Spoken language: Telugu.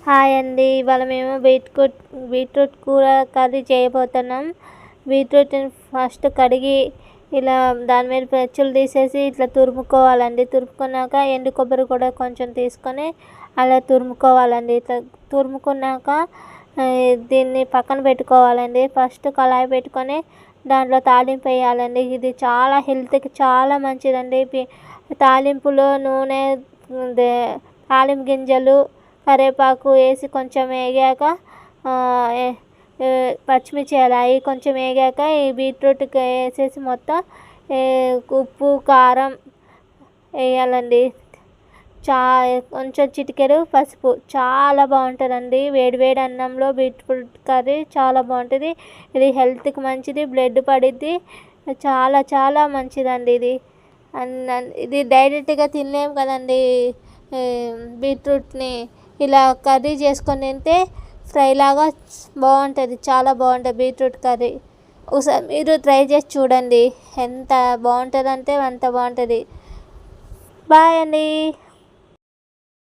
హాయ్ అండి. ఇవాళ మేము బీట్రూట్ కూర కర్రీ చేయబోతున్నాం. బీట్రూట్ని ఫస్ట్ కడిగి ఇలా దాని మీద పెచ్చులు తీసేసి ఇట్లా తురుముకోవాలండి. తురుముకున్నాక ఎండు కొబ్బరి కూడా కొంచెం తీసుకొని అలా తురుముకోవాలండి. ఇట్లా తురుముకున్నాక దీన్ని పక్కన పెట్టుకోవాలండి. ఫస్ట్ కళాయి పెట్టుకొని దాంట్లో తాలింపు వేయాలండి. ఇది చాలా హెల్త్కి చాలా మంచిదండి. తాలింపులో నూనె, తాలింపు గింజలు, కరివేపాకు వేసి కొంచెం వేగాక పచ్చిమిర్చి అవి కొంచెం వేగాక ఈ బీట్రూట్కి వేసేసి మొత్తం ఉప్పు కారం వేయాలండి. కొంచెం చిటికెడు పసుపు. చాలా బాగుంటుందండి. వేడివేడి అన్నంలో బీట్రూట్ కర్రీ చాలా బాగుంటుంది. ఇది హెల్త్కి మంచిది, బ్లడ్ పడిద్ది, చాలా చాలా మంచిదండి. ఇది డైరెక్ట్గా తినలేము కదండి. బీట్రూట్ని ఇలా కర్రీ చేసుకొని తింటే ఫ్రై లాగా బాగుంటుంది, చాలా బాగుంటుంది బీట్రూట్ కర్రీ. ఒకసారి మీరు ట్రై చేసి చూడండి. ఎంత బాగుంటుందంటే అంత బాగుంటుంది. బాయ్ అండి.